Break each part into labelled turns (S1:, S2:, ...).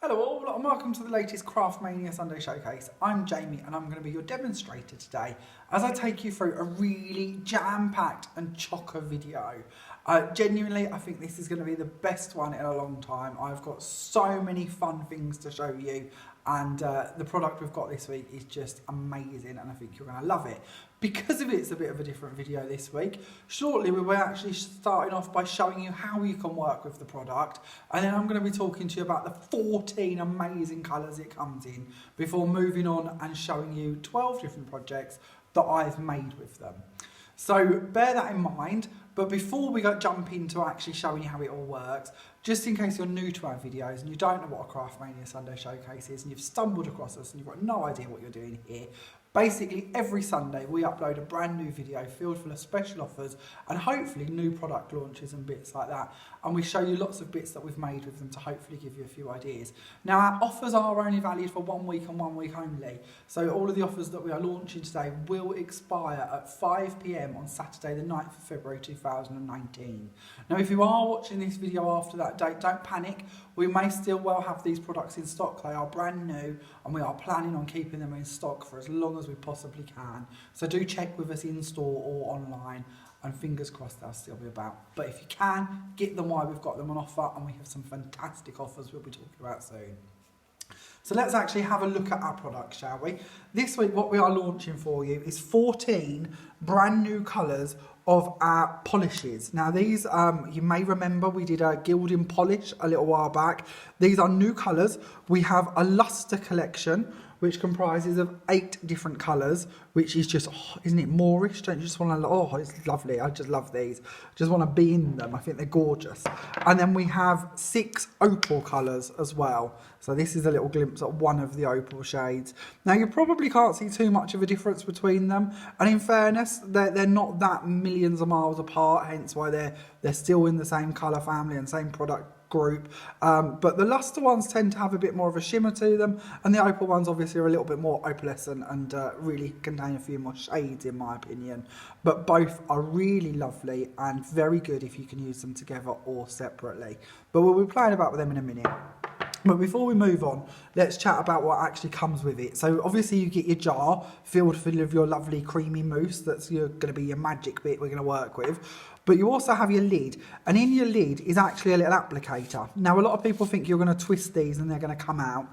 S1: Hello all and welcome to the latest Craftmania Sunday Showcase. I'm Jamie and I'm going to be your demonstrator today as I take you through a really jam-packed and chocker video. Genuinely, I think this is going to be the best one in a long time. I've got so many fun things to show you and the product we've got this week is just amazing and I think you're going to love it. Because of it's a bit of a different video this week, shortly we were actually starting off by showing you how you can work with the product, and then I'm going to be talking to you about the 14 amazing colours it comes in before moving on and showing you 12 different projects that I've made with them. So bear that in mind, but before we jump into actually showing you how it all works, just in case you're new to our videos and you don't know what a Craftmania Sunday Showcase is and you've stumbled across us and you've got no idea what you're doing here, basically every Sunday we upload a brand new video filled full of special offers and hopefully new product launches and bits like that, and we show you lots of bits that we've made with them to hopefully give you a few ideas. Now our offers are only valid for 1 week and 1 week only, so all of the offers that we are launching today will expire at 5 PM on Saturday the 9th of February 2019. Now if you are watching this video after that date, don't panic, we may still well have these products in stock. They are brand new and we are planning on keeping them in stock for as long as we possibly can. So do check with us in store or online, and fingers crossed they'll still be about. But if you can, get them while we've got them on offer, and we have some fantastic offers we'll be talking about soon. So let's actually have a look at our products, shall we? This week what we are launching for you is 14 brand new colours of our polishes. Now these, you may remember we did a gilding polish a little while back. These are new colours. We have a luster collection which comprises of 8 different colours, which is just, oh, isn't it Moorish? Don't you just want to, oh, it's lovely. I just love these. Just want to be in them. I think they're gorgeous. And then we have 6 opal colours as well. So this is a little glimpse at one of the opal shades. Now you probably can't see too much of a difference between them. And in fairness, they're not that millions of miles apart, hence why they're still in the same colour family and same product group, but the luster ones tend to have a bit more of a shimmer to them, and the opal ones obviously are a little bit more opalescent and really contain a few more shades in my opinion, but both are really lovely and very good if you can use them together or separately, but we'll be playing about with them in a minute. But before we move on, let's chat about what actually comes with it. So obviously you get your jar filled full of your lovely creamy mousse. That's going to be your magic bit we're going to work with. But you also have your lid. And in your lid is actually a little applicator. Now a lot of people think you're going to twist these and they're going to come out.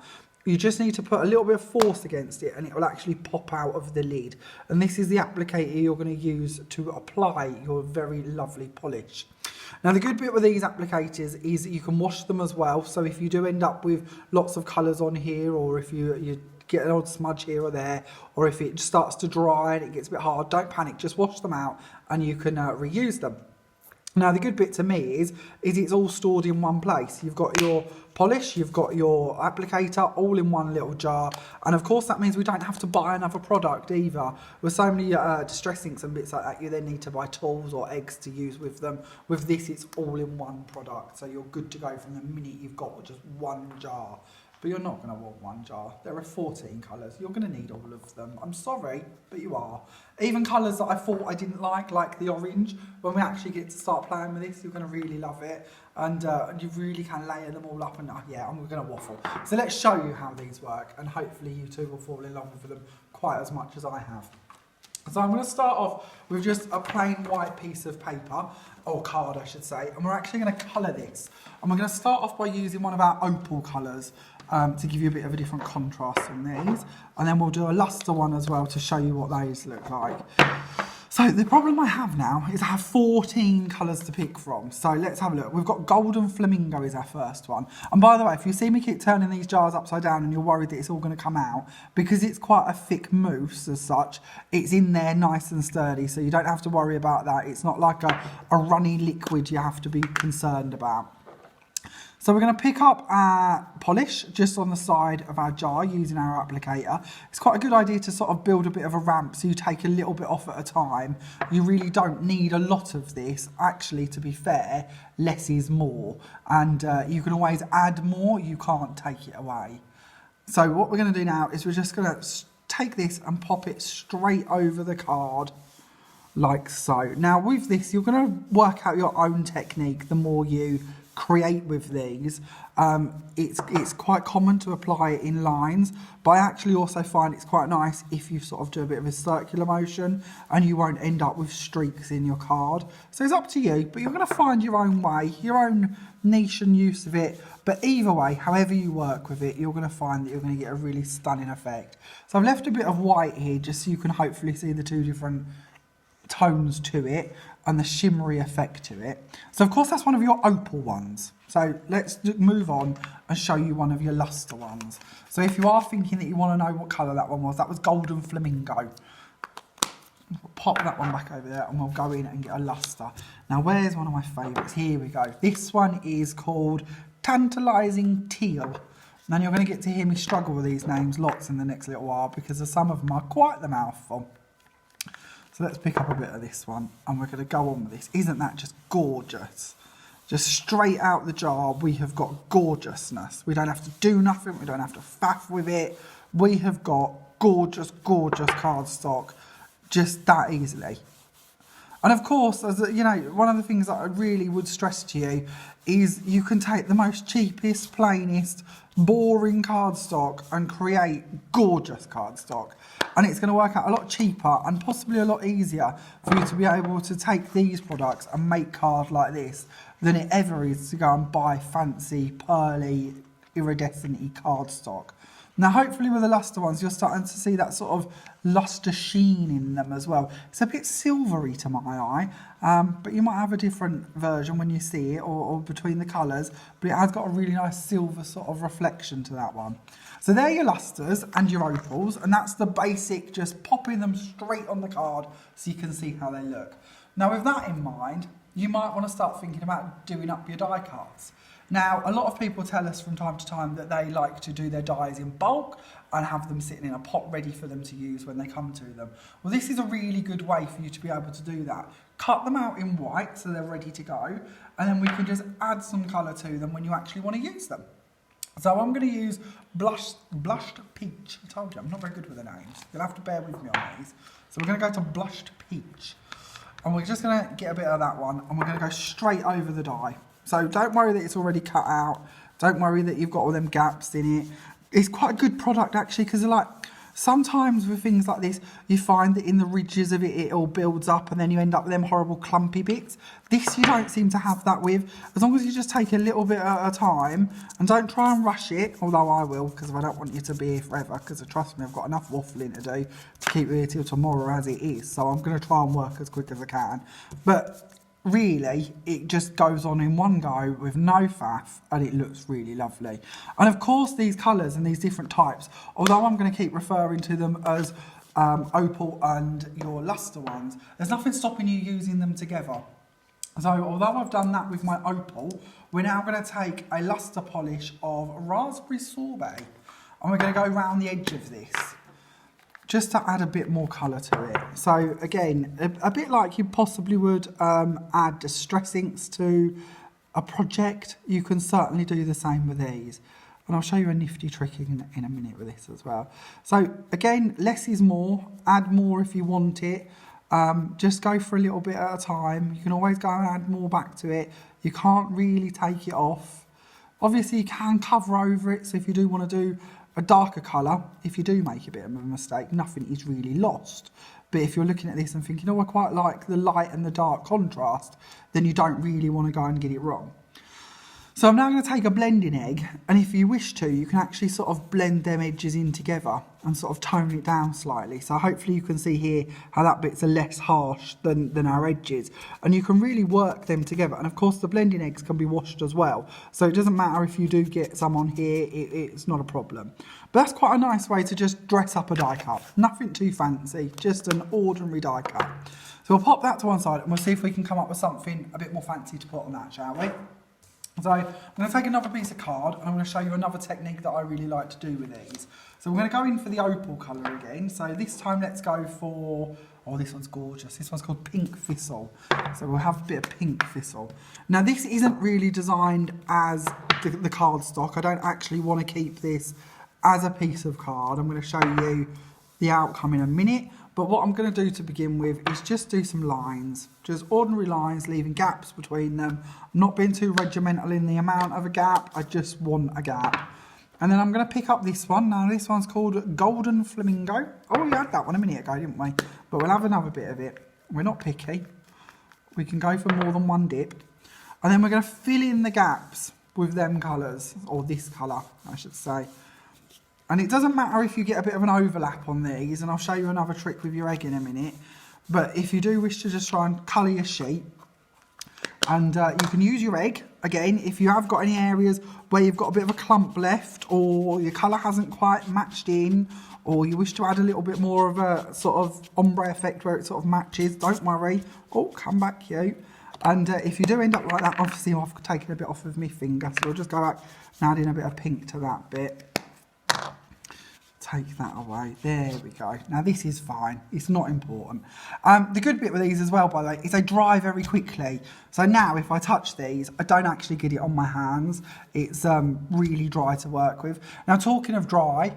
S1: You just need to put a little bit of force against it and it will actually pop out of the lid. And this is the applicator you're going to use to apply your very lovely polish. Now the good bit with these applicators is that you can wash them as well. So if you do end up with lots of colours on here, or if you get an odd smudge here or there, or if it starts to dry and it gets a bit hard, don't panic, just wash them out and you can reuse them. Now the good bit to me is it's all stored in one place. You've got your polish, you've got your applicator all in one little jar, and of course that means we don't have to buy another product either. With so many distress inks and bits like that, you then need to buy tools or eggs to use with them. With this it's all in one product, so you're good to go from the minute you've got just one jar. But you're not going to want one jar. There are 14 colours. You're going to need all of them. I'm sorry, but you are. Even colours that I thought I didn't like the orange, when we actually get to start playing with this, you're going to really love it. And you really can layer them all up. And yeah, I'm going to waffle. So let's show you how these work. And hopefully you two will fall in love with them quite as much as I have. So I'm going to start off with just a plain white piece of paper, or card I should say, and we're actually going to colour this. And we're going to start off by using one of our opal colours to give you a bit of a different contrast on these. And then we'll do a luster one as well to show you what those look like. So the problem I have now is I have 14 colours to pick from. So let's have a look. We've got Golden Flamingo is our first one. And by the way, if you see me keep turning these jars upside down and you're worried that it's all going to come out, because it's quite a thick mousse as such, it's in there nice and sturdy, so you don't have to worry about that. It's not like a runny liquid you have to be concerned about. So we're going to pick up our polish just on the side of our jar using our applicator. It's quite a good idea to sort of build a bit of a ramp so you take a little bit off at a time. You really don't need a lot of this. Actually, to be fair, less is more. And you can always add more, you can't take it away. So what we're going to do now is we're just going to take this and pop it straight over the card like so. Now with this, you're going to work out your own technique the more you create with these, it's quite common to apply it in lines, but I actually also find it's quite nice if you sort of do a bit of a circular motion and you won't end up with streaks in your card. So it's up to you, but you're going to find your own way, your own niche and use of it. But either way, however you work with it, you're going to find that you're going to get a really stunning effect. So I've left a bit of white here just so you can hopefully see the two different tones to it and the shimmery effect to it. So of course that's one of your opal ones. So let's move on and show you one of your luster ones. So if you are thinking that you want to know what colour that was Golden Flamingo. We'll pop that one back over there and we'll go in and get a luster. Now where's one of my favourites? Here we go. This one is called Tantalising Teal. Now you're going to get to hear me struggle with these names lots in the next little while because some of them are quite the mouthful. So let's pick up a bit of this one and we're going to go on with this. Isn't that just gorgeous? Just straight out the jar, we have got gorgeousness. We don't have to do nothing. We don't have to faff with it. We have got gorgeous, gorgeous cardstock just that easily. And of course, as you know, one of the things that I really would stress to you is you can take the most cheapest, plainest, boring cardstock and create gorgeous cardstock. And it's going to work out a lot cheaper and possibly a lot easier for you to be able to take these products and make card like this than it ever is to go and buy fancy, pearly, iridescent-y cardstock. Now, hopefully with the luster ones, you're starting to see that sort of luster sheen in them as well. It's a bit silvery to my eye, but you might have a different version when you see it or between the colours, but it has got a really nice silver sort of reflection to that one. So they're your lusters and your opals, and that's the basic, just popping them straight on the card so you can see how they look. Now, with that in mind, you might want to start thinking about doing up your die cards. Now, a lot of people tell us from time to time that they like to do their dies in bulk and have them sitting in a pot ready for them to use when they come to them. Well, this is a really good way for you to be able to do that. Cut them out in white so they're ready to go, and then we can just add some colour to them when you actually want to use them. So I'm going to use Blushed Peach. I told you, I'm not very good with the names. You'll have to bear with me on these. So we're going to go to Blushed Peach. And we're just going to get a bit of that one, and we're going to go straight over the die. So don't worry that it's already cut out. Don't worry that you've got all them gaps in it. It's quite a good product actually, because like sometimes with things like this, you find that in the ridges of it, it all builds up and then you end up with them horrible clumpy bits. This you don't seem to have that with. As long as you just take a little bit at a time and don't try and rush it, although I will, because I don't want you to be here forever, because trust me, I've got enough waffling to do to keep you here till tomorrow as it is. So I'm going to try and work as quick as I can. But really, it just goes on in one go with no faff and it looks really lovely. And of course, these colours and these different types, although I'm going to keep referring to them as opal and your luster ones, there's nothing stopping you using them together. So although I've done that with my opal, we're now going to take a luster polish of raspberry sorbet and we're going to go around the edge of this, just to add a bit more colour to it. So again, a bit like you possibly would add distress inks to a project, you can certainly do the same with these. And I'll show you a nifty trick in a minute with this as well. So again, less is more. Add more if you want it. Just go for a little bit at a time. You can always go and add more back to it. You can't really take it off. Obviously, you can cover over it. So if you do want to do a darker colour, if you do make a bit of a mistake, nothing is really lost. But if you're looking at this and thinking, oh, I quite like the light and the dark contrast, then you don't really want to go and get it wrong. So I'm now going to take a blending egg, and if you wish to, you can actually sort of blend them edges in together and sort of tone it down slightly. So hopefully you can see here how that bit's are less harsh than our edges, and you can really work them together. And of course the blending eggs can be washed as well, so it doesn't matter if you do get some on here, it's not a problem. But that's quite a nice way to just dress up a die cut. Nothing too fancy, just an ordinary die cut. So we'll pop that to one side and we'll see if we can come up with something a bit more fancy to put on that, shall we? So I'm going to take another piece of card and I'm going to show you another technique that I really like to do with these. So we're going to go in for the opal colour again. So this time let's go for, oh, this one's gorgeous. This one's called Pink Thistle. So we'll have a bit of Pink Thistle. Now this isn't really designed as the cardstock. I don't actually want to keep this as a piece of card. I'm going to show you the outcome in a minute. But what I'm going to do to begin with is just do some lines. Just ordinary lines, leaving gaps between them. I'm not being too regimental in the amount of a gap. I just want a gap. And then I'm going to pick up this one. Now this one's called Golden Flamingo. Oh, we had that one a minute ago, didn't we? But we'll have another bit of it. We're not picky. We can go for more than one dip. And then we're going to fill in the gaps with them colours. Or this colour, I should say. And it doesn't matter if you get a bit of an overlap on these. And I'll show you another trick with your egg in a minute. But if you do wish to just try and colour your sheet. And you can use your egg, again, if you have got any areas where you've got a bit of a clump left or your colour hasn't quite matched in, or you wish to add a little bit more of a sort of ombre effect where it sort of matches, don't worry. Oh, come back, cute. And if you do end up like that, obviously I've taken a bit off of my finger, so I'll just go back and add in a bit of pink to that bit. Take that away. There we go. Now this is fine. It's not important. The good bit with these as well, by the way, is they dry very quickly. So now if I touch these, I don't actually get it on my hands. It's really dry to work with. Now talking of dry,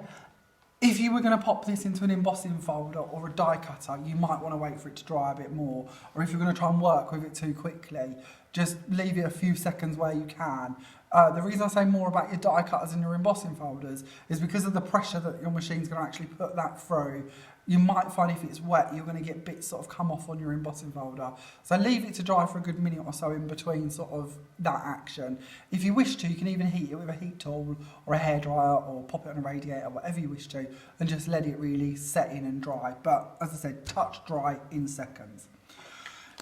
S1: if you were going to pop this into an embossing folder or a die cutter, you might want to wait for it to dry a bit more. Or if you're going to try and work with it too quickly, just leave it a few seconds where you can. The reason I say more about your die cutters and your embossing folders is because of the pressure that your machine's going to actually put that through. You might find if it's wet, you're going to get bits sort of come off on your embossing folder. So leave it to dry for a good minute or so in between sort of that action. If you wish to, you can even heat it with a heat tool or a hairdryer or pop it on a radiator, whatever you wish to, and just let it really set in and dry. But as I said, touch dry in seconds.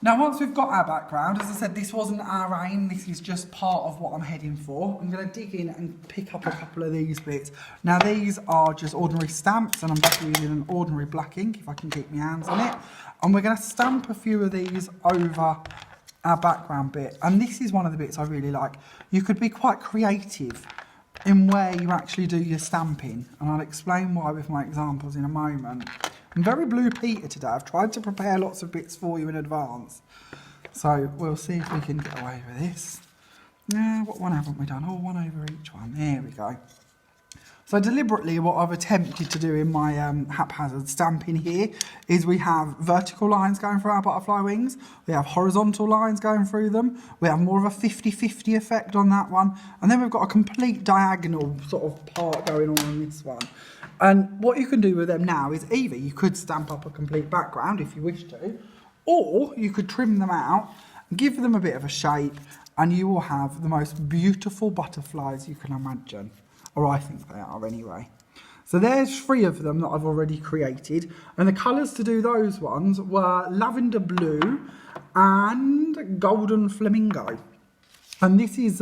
S1: Now, once we've got our background, as I said, this wasn't our aim, this is just part of what I'm heading for. I'm going to dig in and pick up a couple of these bits. Now, these are just ordinary stamps, and I'm just using an ordinary black ink, if I can keep my hands on it. And we're going to stamp a few of these over our background bit. And this is one of the bits I really like. You could be quite creative in where you actually do your stamping. And I'll explain why with my examples in a moment. I'm very Blue Peter today. I've tried to prepare lots of bits for you in advance. So we'll see if we can get away with this. Yeah, what one haven't we done? Oh, one over each one. There we go. So deliberately what I've attempted to do in my haphazard stamping here is we have vertical lines going through our butterfly wings. We have horizontal lines going through them. We have more of a 50-50 effect on that one. And then we've got a complete diagonal sort of part going on this one. And what you can do with them now is either you could stamp up a complete background if you wish to, or you could trim them out, give them a bit of a shape, and you will have the most beautiful butterflies you can imagine. Or I think they are anyway. So there's 3 of them that I've already created. And the colours to do those ones were lavender blue and golden flamingo. And this is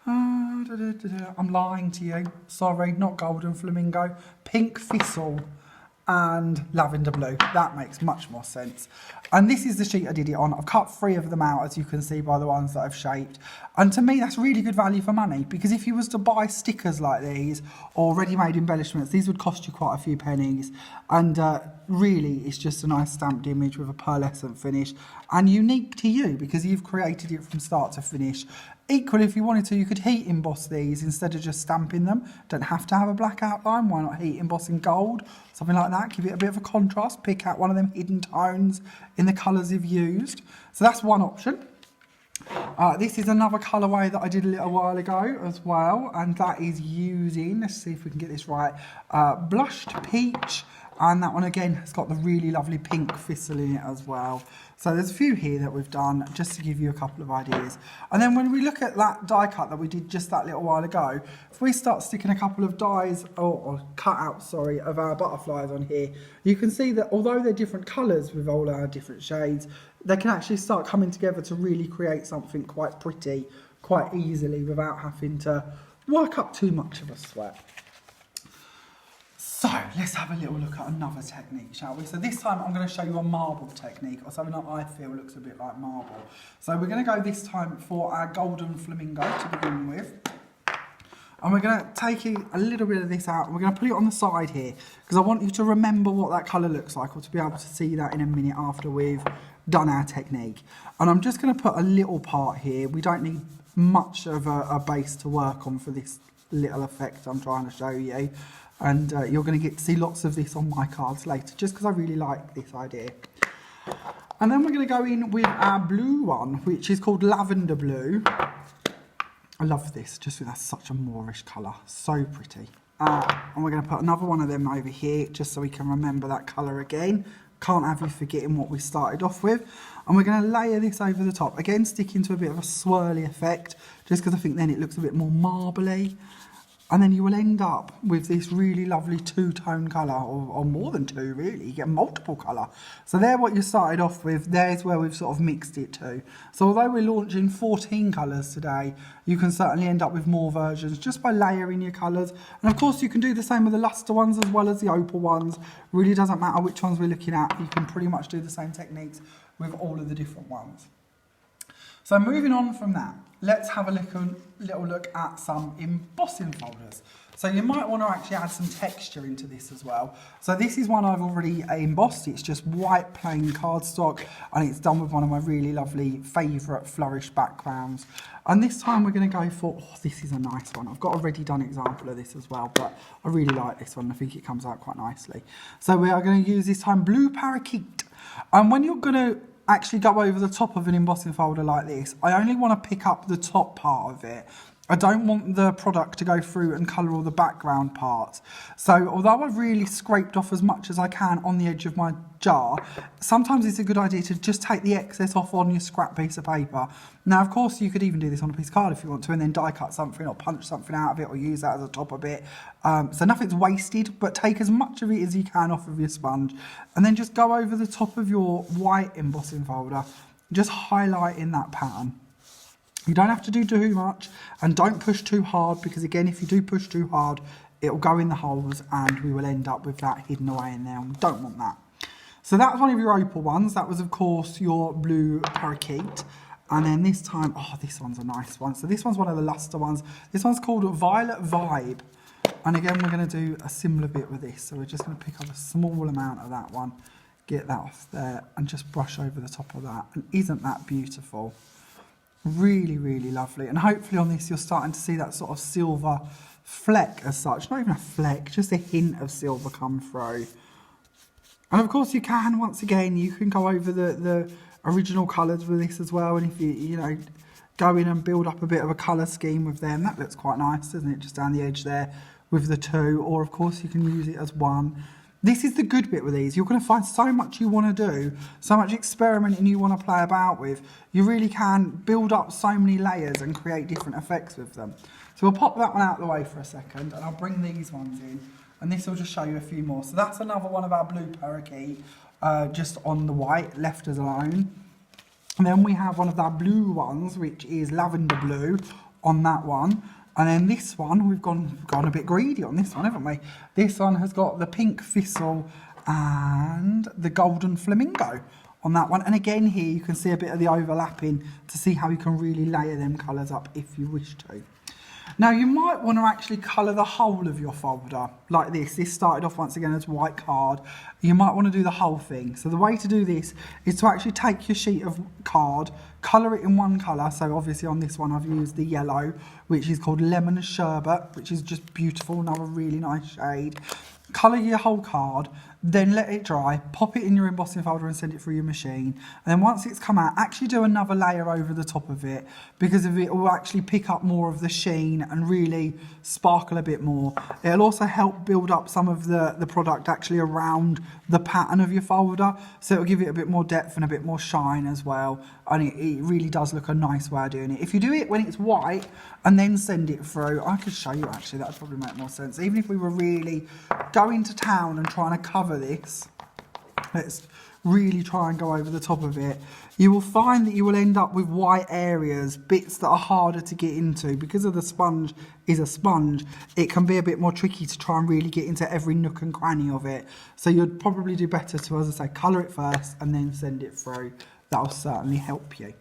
S1: I'm lying to you. Sorry, not golden flamingo. Pink thistle and lavender blue. That makes much more sense. And this is the sheet I did it on. I've cut 3 of them out, as you can see by the ones that I've shaped. And to me, that's really good value for money, because if you was to buy stickers like these or ready-made embellishments, these would cost you quite a few pennies. And really, it's just a nice stamped image with a pearlescent finish and unique to you because you've created it from start to finish. Equally, if you wanted to, you could heat emboss these instead of just stamping them. Don't have to have a black outline. Why not heat emboss in gold? Something like that. Give it a bit of a contrast. Pick out one of them hidden tones in the colours you've used. So that's one option. This is another colourway that I did a little while ago as well. And that is using, let's see if we can get this right, blushed peach. And that one again has got the really lovely pink thistle in it as well. So there's a few here that we've done just to give you a couple of ideas. And then when we look at that die cut that we did just that little while ago, if we start sticking a couple of dies or cutouts, sorry, of our butterflies on here, you can see that although they're different colours with all our different shades, they can actually start coming together to really create something quite pretty, quite easily without having to work up too much of a sweat. So let's have a little look at another technique, shall we? So this time I'm going to show you a marble technique, or something that I feel looks a bit like marble. So we're going to go this time for our golden flamingo to begin with. And we're going to take a little bit of this out and we're going to put it on the side here because I want you to remember what that colour looks like, or to be able to see that in a minute after we've done our technique. And I'm just going to put a little part here. We don't need much of a base to work on for this little effect I'm trying to show you. And you're going to get to see lots of this on my cards later, just because I really like this idea. And then we're going to go in with our blue one, which is called Lavender Blue. I love this, just because that's such a Moorish colour. So pretty. And we're going to put another one of them over here, just so we can remember that colour again. Can't have you forgetting what we started off with. And we're going to layer this over the top. Again, sticking to a bit of a swirly effect, just because I think then it looks a bit more marbly. And then you will end up with this really lovely two-tone colour, or more than two really, you get multiple colour. So there what you started off with, there's where we've sort of mixed it to. So although we're launching 14 colours today, you can certainly end up with more versions just by layering your colours. And of course you can do the same with the luster ones as well as the opal ones. Really doesn't matter which ones we're looking at, you can pretty much do the same techniques with all of the different ones. So moving on from that, let's have a little look at some embossing folders. So you might want to actually add some texture into this as well. So this is one I've already embossed. It's just white plain cardstock, and it's done with one of my really lovely favourite flourish backgrounds. And this time we're going to go for, oh, this is a nice one. I've got a ready done example of this as well, but I really like this one. I think it comes out quite nicely. So we are going to use this time blue parakeet. And when you're going to actually go over the top of an embossing folder like this, I only want to pick up the top part of it. I don't want the product to go through and colour all the background parts. So although I've really scraped off as much as I can on the edge of my jar, sometimes it's a good idea to just take the excess off on your scrap piece of paper. Now of course you could even do this on a piece of card if you want to, and then die cut something or punch something out of it or use that as a top of it. So nothing's wasted, but take as much of it as you can off of your sponge, and then just go over the top of your white embossing folder, just highlighting that pattern. You don't have to do too much, and don't push too hard, because again, if you do push too hard, it will go in the holes and we will end up with that hidden away in there, and we don't want that. So that's one of your opal ones. That was of course your blue parakeet. And then this time, oh, this one's a nice one. So this one's one of the luster ones. This one's called Violet Vibe. And again, we're going to do a similar bit with this. So we're just going to pick up a small amount of that one, get that off there, and just brush over the top of that. And isn't that beautiful? Really, really lovely. And hopefully on this you're starting to see that sort of silver fleck as such. Not even a fleck, just a hint of silver come through. And of course you can, once again, you can go over the original colours with this as well. And if you know, go in and build up a bit of a colour scheme with them, that looks quite nice, doesn't it? Just down the edge there with the two. Or of course you can use it as one. This is the good bit with these. You're going to find so much you want to do, so much experimenting you want to play about with. You really can build up so many layers and create different effects with them. So we'll pop that one out of the way for a second, and I'll bring these ones in, and this will just show you a few more. So that's another one of our blue parakeet, just on the white, left as alone. And then we have one of our blue ones, which is lavender blue on that one. And then this one, we've gone a bit greedy on this one, haven't we? This one has got the pink thistle and the golden flamingo on that one. And again here, you can see a bit of the overlapping to see how you can really layer them colours up if you wish to. Now you might want to actually colour the whole of your folder like this. This started off once again as white card. You might want to do the whole thing. So the way to do this is to actually take your sheet of card, colour it in one colour. So obviously on this one I've used the yellow, which is called Lemon Sherbet, which is just beautiful, another really nice shade. Colour your whole card, then let it dry, pop it in your embossing folder and send it through your machine. And then once it's come out, actually do another layer over the top of it, because of it will actually pick up more of the sheen and really sparkle a bit more. It'll also help build up some of the product actually around the pattern of your folder, so it'll give it a bit more depth and a bit more shine as well. And it really does look a nice way of doing it. If you do it when it's white and then send it through, I could show you actually, that would probably make more sense. Even if we were really going to town and trying to cover this, let's really try and go over the top of it, you will find that you will end up with white areas, bits that are harder to get into. Because of the sponge is a sponge, it can be a bit more tricky to try and really get into every nook and cranny of it. So you'd probably do better to, as I say, colour it first and then send it through. That'll certainly help you.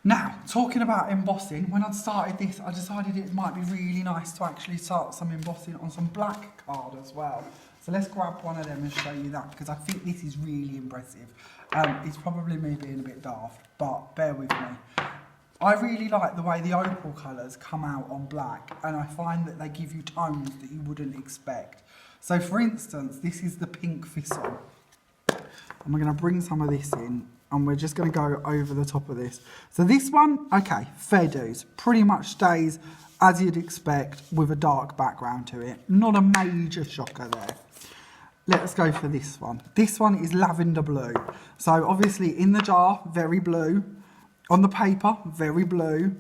S1: Now, talking about embossing, when I'd started this, I decided it might be really nice to actually start some embossing on some black card as well. So let's grab one of them and show you that, because I think this is really impressive. It's probably me being a bit daft, but bear with me. I really like the way the opal colours come out on black, and I find that they give you tones that you wouldn't expect. So for instance, this is the pink thistle. And we're going to bring some of this in, and we're just going to go over the top of this. So this one, okay, fair dues. Pretty much stays as you'd expect with a dark background to it. Not a major shocker there. Let's go for this one. This one is lavender blue. So obviously in the jar, very blue. On the paper, very blue.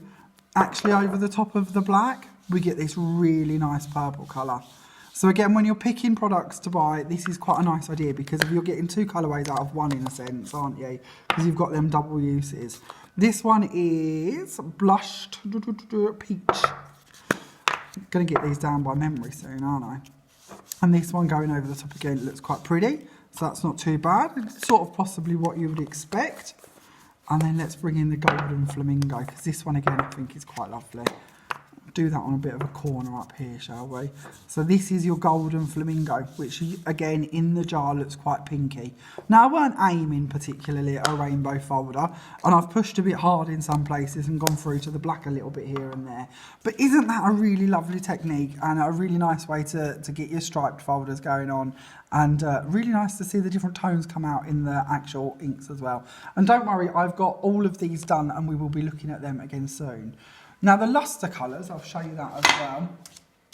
S1: Actually over the top of the black, we get this really nice purple colour. So again, when you're picking products to buy, this is quite a nice idea, because if you're getting two colourways out of one in a sense, aren't you? Because you've got them double uses. This one is blushed peach. I'm going to get these down by memory soon, aren't I? And this one going over the top again looks quite pretty. So that's not too bad. It's sort of possibly what you would expect. And then let's bring in the golden flamingo, because this one again I think is quite lovely. Do that on a bit of a corner up here, shall we? So this is your golden flamingo, which again in the jar looks quite pinky. Now I weren't aiming particularly at a rainbow folder, and I've pushed a bit hard in some places and gone through to the black a little bit here and there. But isn't that a really lovely technique and a really nice way to get your striped folders going on? And really nice to see the different tones come out in the actual inks as well. And don't worry, I've got all of these done and we will be looking at them again soon. Now the luster colours, I'll show you that as well.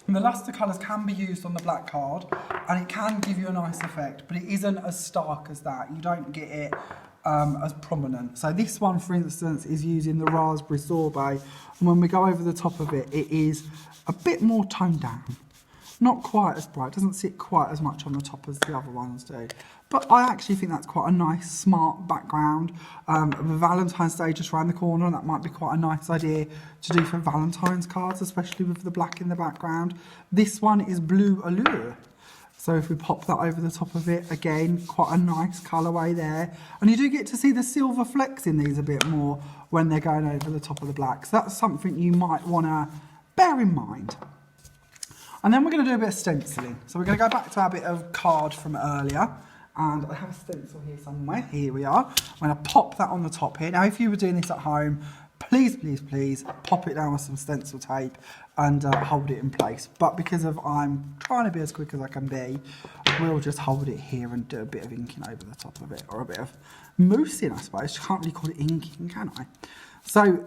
S1: And the luster colours can be used on the black card, and it can give you a nice effect, but it isn't as stark as that. You don't get it as prominent. So this one, for instance, is using the raspberry sorbet, and when we go over the top of it, it is a bit more toned down. Not quite as bright, doesn't sit quite as much on the top as the other ones do. But I actually think that's quite a nice, smart background. Valentine's Day just around the corner, and that might be quite a nice idea to do for Valentine's cards, especially with the black in the background. This one is Blue Allure. So if we pop that over the top of it, again, quite a nice colourway there. And you do get to see the silver flecks in these a bit more when they're going over the top of the black. So that's something you might want to bear in mind. And then we're going to do a bit of stenciling. So we're going to go back to our bit of card from earlier. And I have a stencil here somewhere. Here we are. I'm going to pop that on the top here. Now, if you were doing this at home, please, please, please pop it down with some stencil tape and hold it in place. But because of I'm trying to be as quick as I can be, we'll just hold it here and do a bit of inking over the top of it. Or a bit of moussing, I suppose. You can't really call it inking, can I? So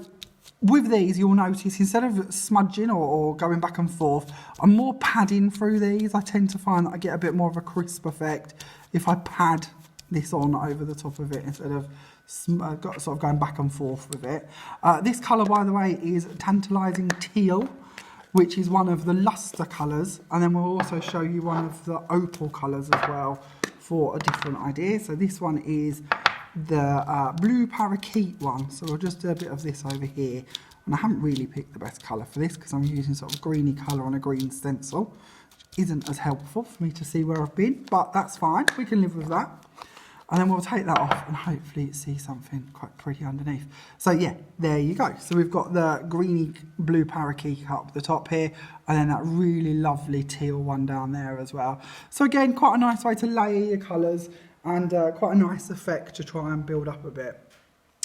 S1: with these, you'll notice instead of smudging or going back and forth, I'm more padding through these. I tend to find that I get a bit more of a crisp effect if I pad this on over the top of it instead of sort of going back and forth with it. This colour, by the way, is Tantalising Teal, which is one of the luster colours. And then we'll also show you one of the opal colours as well for a different idea. So this one is the blue parakeet one, so we'll just do a bit of this over here, and I haven't really picked the best colour for this because I'm using sort of greeny colour on a green stencil, which isn't as helpful for me to see where I've been, but that's fine, we can live with that. And then we'll take that off and hopefully see something quite pretty underneath. So yeah, there you go. So we've got the greeny blue parakeet up the top here, and then that really lovely teal one down there as well. So again, quite a nice way to layer your colours, and quite a nice effect to try and build up a bit.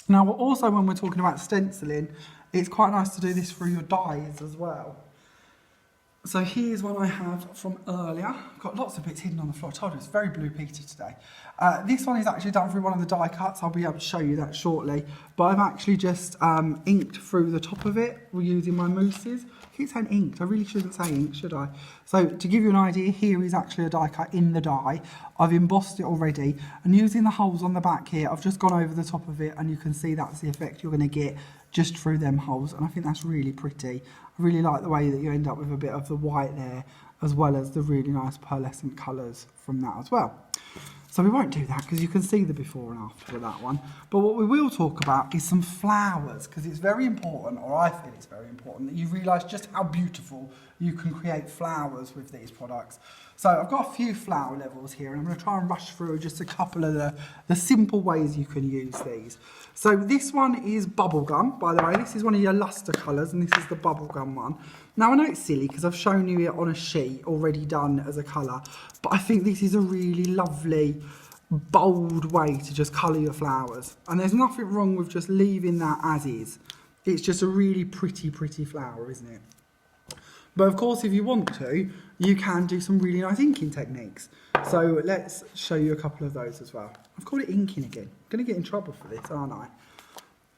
S1: Now also, when we're talking about stenciling, it's quite nice to do this through your dies as well. So here's one I have from earlier. I've got lots of bits hidden on the floor. I told you it's very Blue Peter today. This one is actually done through one of the die cuts. I'll be able to show you that shortly. But I've actually just inked through the top of it. We're using my mousses. I keep saying inked. I really shouldn't say inked, should I? So to give you an idea, here is actually a die cut in the die. I've embossed it already. And using the holes on the back here, I've just gone over the top of it. And you can see that's the effect you're going to get just through them holes. And I think that's really pretty. I really like the way that you end up with a bit of the white there, as well as the really nice pearlescent colours from that as well. So we won't do that because you can see the before and after with that one. But what we will talk about is some flowers, because it's very important, or I feel it's very important, that you realise just how beautiful you can create flowers with these products. So I've got a few flower levels here, and I'm going to try and rush through just a couple of the simple ways you can use these. So this one is bubblegum, by the way. This is one of your luster colours, and this is the bubblegum one. Now I know it's silly because I've shown you it on a sheet already done as a colour, but I think this is a really lovely, bold way to just colour your flowers. And there's nothing wrong with just leaving that as is. It's just a really pretty flower, isn't it? But of course, if you want to, you can do some really nice inking techniques. So let's show you a couple of those as well. I've called it inking again. I'm going to get in trouble for this, aren't I?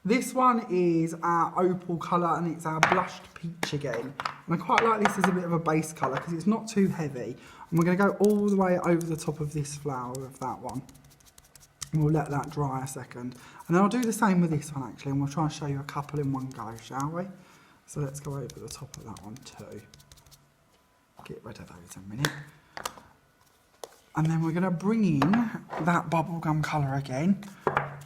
S1: This one is our opal colour and it's our blushed peach again. And I quite like this as a bit of a base colour because it's not too heavy. And we're going to go all the way over the top of this flower of that one. And we'll let that dry a second. And then I'll do the same with this one actually, and we'll try and show you a couple in one go, shall we? So let's go over the top of that one too. Get rid of those in a minute. And then we're going to bring in that bubblegum colour again.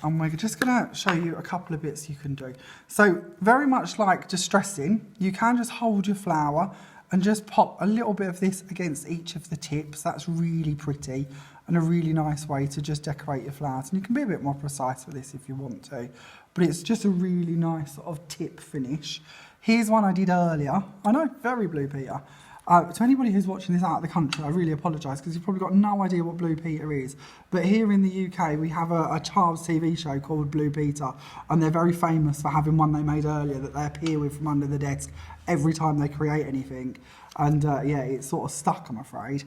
S1: And we're just going to show you a couple of bits you can do. So very much like distressing, you can just hold your flower and just pop a little bit of this against each of the tips. That's really pretty and a really nice way to just decorate your flowers. And you can be a bit more precise with this if you want to. But it's just a really nice sort of tip finish. Here's one I did earlier. I know, very Blue Peter. To anybody who's watching this out of the country, I really apologise because you've probably got no idea what Blue Peter is. But here in the UK, we have a child's TV show called Blue Peter, and they're very famous for having one they made earlier that they appear with from under the desk every time they create anything. And yeah, it's sort of stuck, I'm afraid.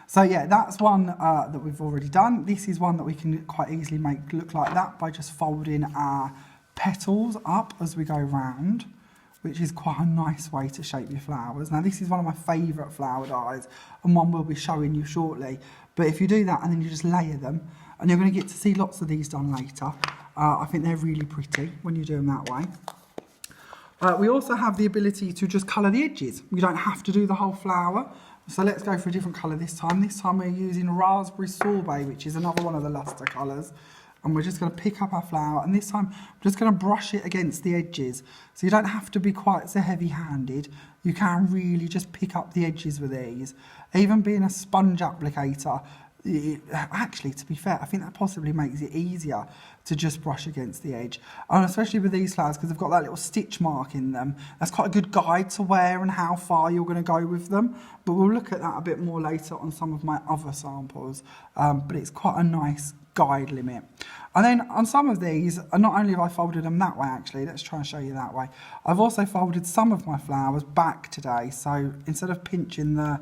S1: So yeah, that's one that we've already done. This is one that we can quite easily make look like that by just folding our petals up as we go round, which is quite a nice way to shape your flowers. Now this is one of my favourite flower dies and one we'll be showing you shortly. But if you do that and then you just layer them, and you're going to get to see lots of these done later, I think they're really pretty when you do them that way. We also have the ability to just colour the edges. You don't have to do the whole flower. So let's go for a different colour this time. This time we're using raspberry sorbet, which is another one of the luster colours. And we're just going to pick up our flower, and this time I'm just going to brush it against the edges. So you don't have to be quite so heavy-handed. You can really just pick up the edges with these. Even being a sponge applicator, actually, to be fair, I think that possibly makes it easier to just brush against the edge. And especially with these flowers, because they've got that little stitch mark in them. That's quite a good guide to where and how far you're going to go with them. But we'll look at that a bit more later on some of my other samples. But it's quite a nice guide limit. And then on some of these, not only have I folded them that way actually, let's try and show you that way. I've also folded some of my flowers back today. So instead of pinching the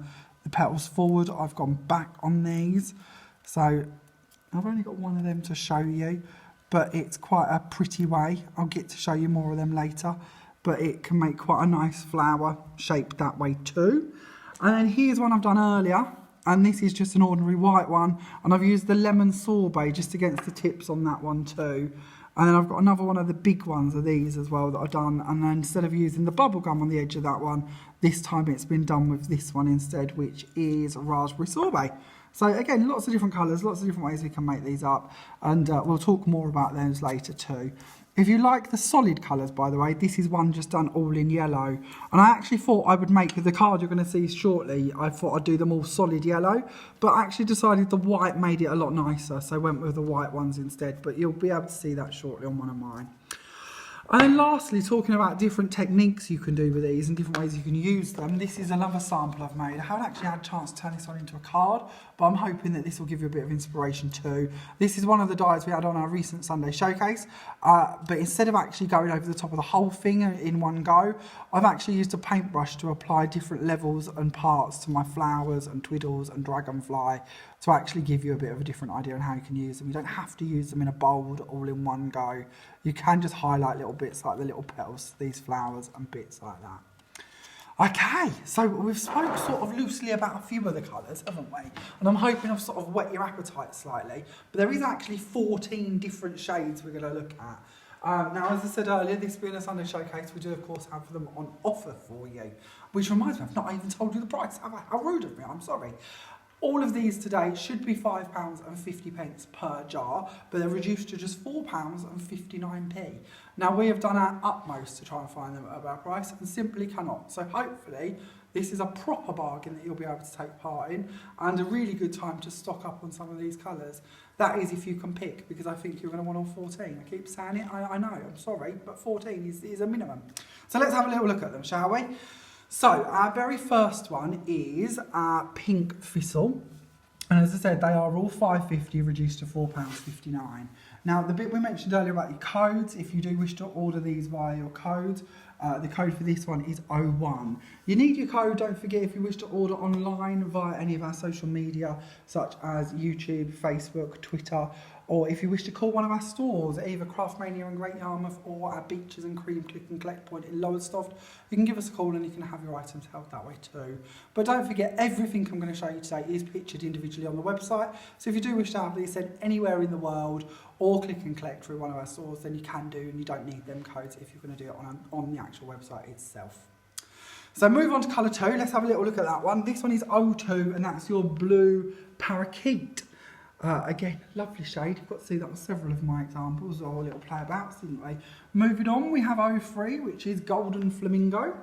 S1: petals forward, I've gone back on these. So I've only got one of them to show you, but it's quite a pretty way. I'll get to show you more of them later, but it can make quite a nice flower shape that way too. And then here's one I've done earlier. And this is just an ordinary white one. And I've used the lemon sorbet just against the tips on that one too. And then I've got another one of the big ones of these as well that I've done. And then instead of using the bubble gum on the edge of that one, this time it's been done with this one instead, which is raspberry sorbet. So again, lots of different colours, lots of different ways we can make these up. And we'll talk more about those later too. If you like the solid colours, by the way, this is one just done all in yellow. And I actually thought I would make the card you're going to see shortly, I thought I'd do them all solid yellow, but I actually decided the white made it a lot nicer, so I went with the white ones instead, but you'll be able to see that shortly on one of mine. And then lastly, talking about different techniques you can do with these and different ways you can use them, this is another sample I've made. I haven't actually had a chance to turn this one into a card, but I'm hoping that this will give you a bit of inspiration too. This is one of the dies we had on our recent Sunday showcase, but instead of actually going over the top of the whole thing in one go, I've actually used a paintbrush to apply different levels and parts to my flowers and twiddles and dragonfly to actually give you a bit of a different idea on how you can use them. You don't have to use them in a bold all in one go. You can just highlight little bits like the little petals, these flowers and bits like that. Okay, so we've spoke sort of loosely about a few of the colours, haven't we? And I'm hoping I've sort of whet your appetite slightly. But there is actually 14 different shades we're going to look at. Now, as I said earlier, this being a Sunday showcase, we do of course have them on offer for you. Which reminds me, I've not even told you the price, have I? How rude of me, I'm sorry. All of these today should be £5.50 per jar, but they're reduced to just £4.59. Now, we have done our utmost to try and find them at a better price and simply cannot. So hopefully this is a proper bargain that you'll be able to take part in and a really good time to stock up on some of these colours. That is if you can pick, because I think you're going to want all 14. I keep saying it, I know, I'm sorry, but 14 is a minimum. So let's have a little look at them, shall we? So, our very first one is our pink thistle. And as I said, they are all £5.50 reduced to £4.59. Now, the bit we mentioned earlier about your codes, if you do wish to order these via your code, the code for this one is 01. You need your code, don't forget, if you wish to order online via any of our social media, such as YouTube, Facebook, Twitter, or if you wish to call one of our stores, either Craftmania in Great Yarmouth or our Beaches and Cream Click and Collect point in Lowestoft, you can give us a call and you can have your items held that way too. But don't forget, everything I'm going to show you today is pictured individually on the website, so if you do wish to have these sent anywhere in the world or click and collect through one of our stores, then you can do, and you don't need them codes if you're going to do it on the actual website itself. So move on to colour 2, let's have a little look at that one. This one is 02, and that's your blue parakeet. Again, lovely shade. You've got to see that on several of my examples or little playabouts, didn't they? Moving on, we have 03, which is golden flamingo.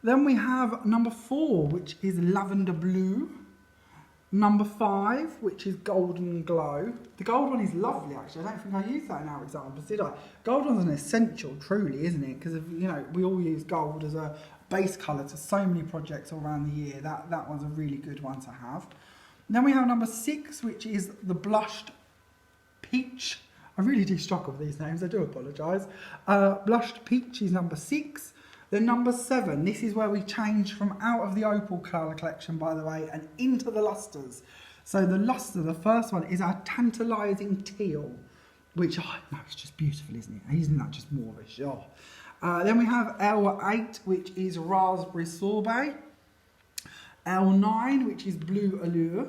S1: Then we have number 4, which is lavender blue. Number 5, which is golden glow. The gold one is lovely, actually. I don't think I used that in our examples, did I? Gold one's an essential, truly, isn't it? Because, you know, we all use gold as a base colour to so many projects all around the year. That one's a really good one to have. Then we have number 6, which is the blushed peach. I really do struggle with these names, I do apologise. Blushed peach is number 6. Then number 7, this is where we change from out of the opal colour collection, by the way, and into the lustres. So the lustre, the first one, is our tantalising teal, which, oh, no, it's just beautiful, isn't it? Isn't that just Moorish? Oh. Then we have L8, which is raspberry sorbet. L9, which is blue allure.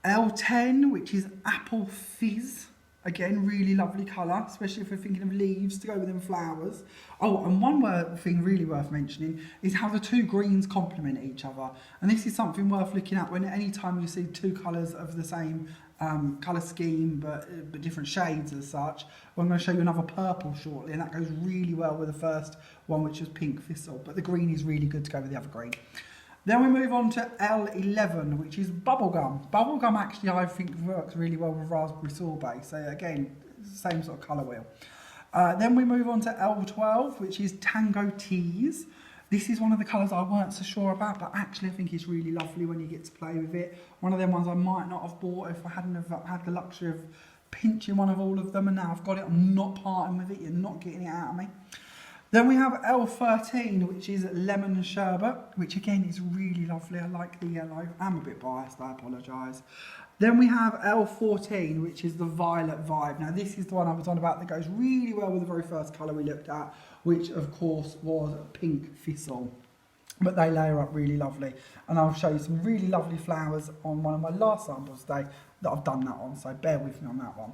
S1: L10, which is apple fizz. Again, really lovely colour, especially if we're thinking of leaves to go with them flowers. Oh, and one thing really worth mentioning is how the two greens complement each other. And this is something worth looking at when any time you see two colours of the same colour scheme, but different shades as such. Well, I'm going to show you another purple shortly, and that goes really well with the first one, which was pink thistle. But the green is really good to go with the other green. Then we move on to L11, which is bubblegum. Bubblegum actually, I think, works really well with raspberry sorbet. So again, same sort of colour wheel. Then we move on to L12, which is tango tease. This is one of the colours I weren't so sure about, but actually I think it's really lovely when you get to play with it. One of them ones I might not have bought if I hadn't have had the luxury of pinching one of all of them, and now I've got it, I'm not parting with it, you're not getting it out of me. Then we have L13, which is lemon sherbet, which again is really lovely. I like the yellow. I'm a bit biased, I apologise. Then we have L14, which is the violet vibe. Now this is the one I was on about that goes really well with the very first colour we looked at, which of course was pink thistle. But they layer up really lovely. And I'll show you some really lovely flowers on one of my last samples today that I've done that on, so bear with me on that one.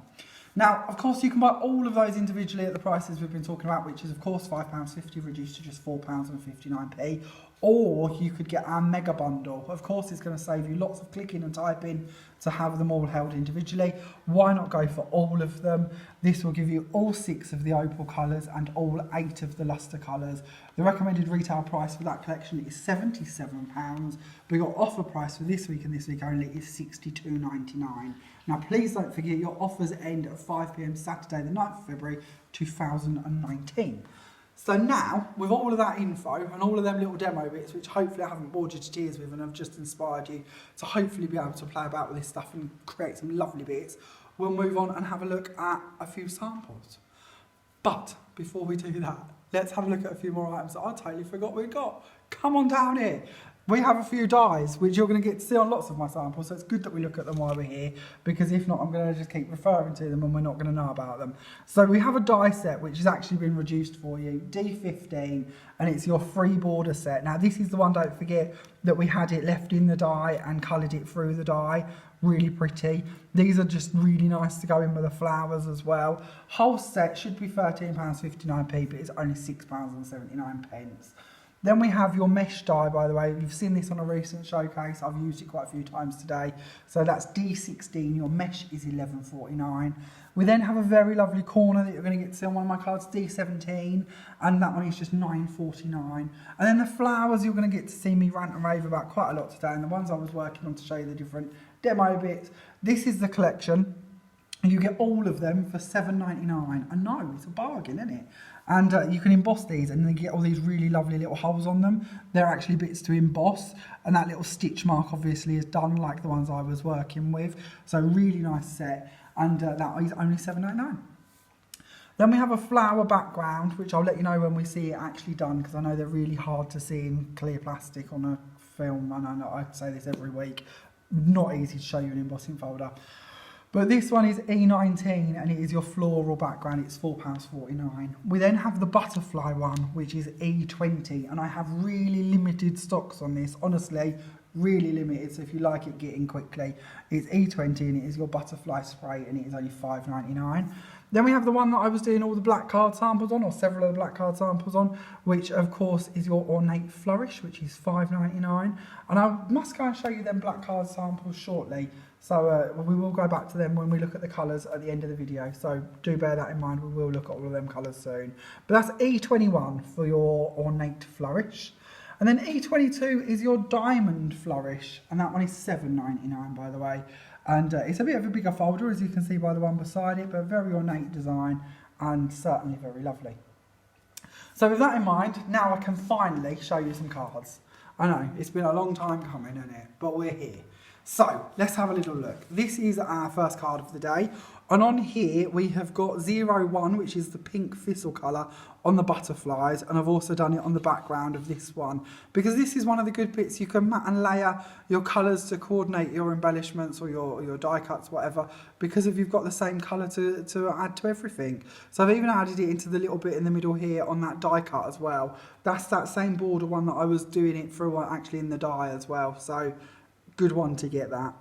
S1: Now, of course, you can buy all of those individually at the prices we've been talking about, which is, of course, £5.50 reduced to just £4.59. Or you could get our mega bundle. Of course, it's going to save you lots of clicking and typing to have them all held individually. Why not go for all of them? This will give you all 6 of the opal colours and all 8 of the lustre colours. The recommended retail price for that collection is £77, but your offer price for this week and this week only is £62.99. Now, please don't forget your offers end at 5 p.m. Saturday, the 9th of February 2019. So now, with all of that info and all of them little demo bits, which hopefully I haven't bored you to tears with and I've just inspired you to hopefully be able to play about with this stuff and create some lovely bits, we'll move on and have a look at a few samples. But before we do that, let's have a look at a few more items that I totally forgot we got. Come on down here. We have a few dies, which you're going to get to see on lots of my samples, so it's good that we look at them while we're here, because if not, I'm going to just keep referring to them and we're not going to know about them. So we have a die set, which has actually been reduced for you, D15, and it's your free border set. Now, this is the one, don't forget, that we had it left in the die and coloured it through the die. Really pretty. These are just really nice to go in with the flowers as well. Whole set should be £13.59p, but it's only £6.79. Then we have your mesh die, by the way. You've seen this on a recent showcase. I've used it quite a few times today. So that's D16. Your mesh is £11.49. We then have a very lovely corner that you're going to get to see on one of my cards, D17. And that one is just £9.49. And then the flowers you're going to get to see me rant and rave about quite a lot today. And the ones I was working on to show you the different demo bits. This is the collection. You get all of them for £7.99. I know, it's a bargain, isn't it? And you can emboss these and then get all these really lovely little holes on them. They're actually bits to emboss. And that little stitch mark obviously is done like the ones I was working with. So really nice set. and that is only £7.99. Then we have a flower background, which I'll let you know when we see it actually done, because I know they're really hard to see in clear plastic on a film, and I know I say this every week, not easy to show you an embossing folder. But this one is E19 and it is your floral background, it's £4.49. We then have the butterfly one, which is E20, and I have really limited stocks on this, honestly, really limited, so if you like it, get in quickly. It's E20 and it is your butterfly spray and it is only £5.99. Then we have the one that I was doing all the black card samples on, or several of the black card samples on, which of course is your ornate flourish, which is £5.99. And I must go and show you them black card samples shortly. So we will go back to them when we look at the colours at the end of the video. So do bear that in mind, we will look at all of them colours soon. But that's E21 for your ornate flourish. And then E22 is your diamond flourish, and that one is £7.99 by the way. And it's a bit of a bigger folder, as you can see by the one beside it, but very ornate design and certainly very lovely. So with that in mind, now I can finally show you some cards. I know, it's been a long time coming, isn't it? But we're here. So let's have a little look. This is our first card of the day, and on here we have got 01, which is the pink thistle colour on the butterflies, and I've also done it on the background of this one, because this is one of the good bits. You can mat and layer your colours to coordinate your embellishments or your die cuts, whatever, because if you've got the same colour to add to everything. So I've even added it into the little bit in the middle here on that die cut as well. That's that same border one that I was doing it through actually in the die as well, so good one to get that.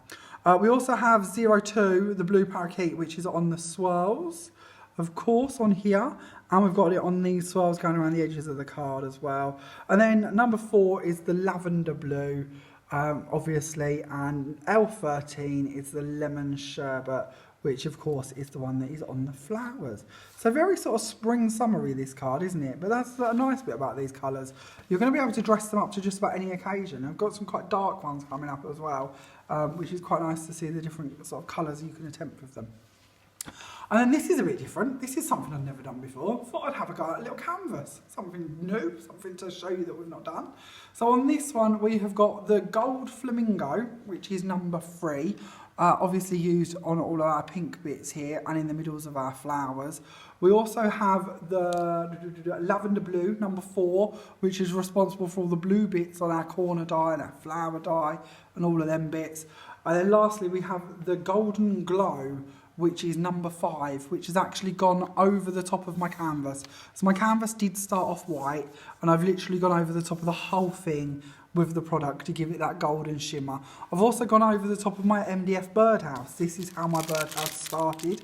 S1: We also have 02, the blue parakeet, which is on the swirls, of course, on here. And we've got it on these swirls going around the edges of the card as well. And then number 4 is the lavender blue, obviously. And L13 is the lemon sherbet, which of course is the one that is on the flowers. So very sort of spring summery, this card, isn't it? But that's a nice bit about these colours. You're going to be able to dress them up to just about any occasion. I've got some quite dark ones coming up as well, which is quite nice to see the different sort of colours you can attempt with them. And then this is a bit different. This is something I've never done before. Thought I'd have a go at a little canvas. Something new, something to show you that we've not done. So on this one, we have got the gold flamingo, which is number 3. Obviously used on all of our pink bits here and in the middles of our flowers. We also have the lavender blue, number 4, which is responsible for all the blue bits on our corner die and our flower die and all of them bits. And then lastly, we have the golden glow, which is number 5, which has actually gone over the top of my canvas. So my canvas did start off white, and I've literally gone over the top of the whole thing with the product to give it that golden shimmer. I've also gone over the top of my MDF birdhouse. This is how my birdhouse started.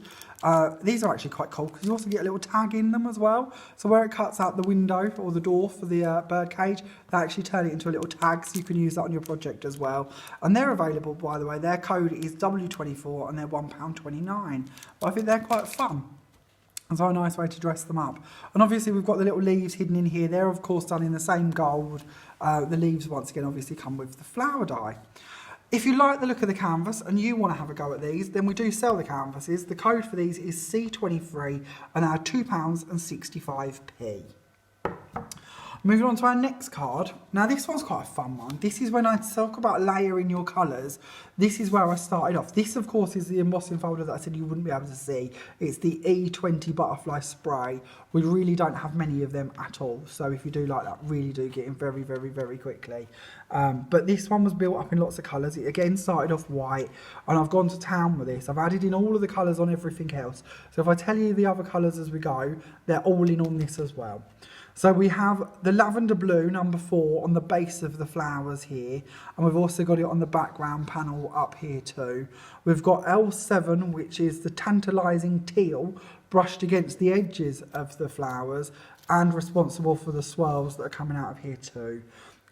S1: These are actually quite cool because you also get a little tag in them as well. So where it cuts out the window or the door for the bird cage, they actually turn it into a little tag, so you can use that on your project as well. And they're available, by the way. Their code is W24 and they're £1.29. But I think they're quite fun. And so a nice way to dress them up. And obviously we've got the little leaves hidden in here. They're of course done in the same gold. The leaves once again obviously come with the flower die. If you like the look of the canvas and you want to have a go at these, then we do sell the canvases. The code for these is C23 and they're £2.65p. Moving on to our next card. Now this one's quite a fun one. This is when I talk about layering your colours. This is where I started off. This of course is the embossing folder that I said you wouldn't be able to see. It's the E20 butterfly spray. We really don't have many of them at all. So if you do like that, really do get in very, very, very quickly. But this one was built up in lots of colours. It again started off white and I've gone to town with this. I've added in all of the colours on everything else. So if I tell you the other colours as we go, they're all in on this as well. So we have the lavender blue, number 4, on the base of the flowers here. And we've also got it on the background panel up here too. We've got L7, which is the tantalising teal, brushed against the edges of the flowers and responsible for the swirls that are coming out of here too.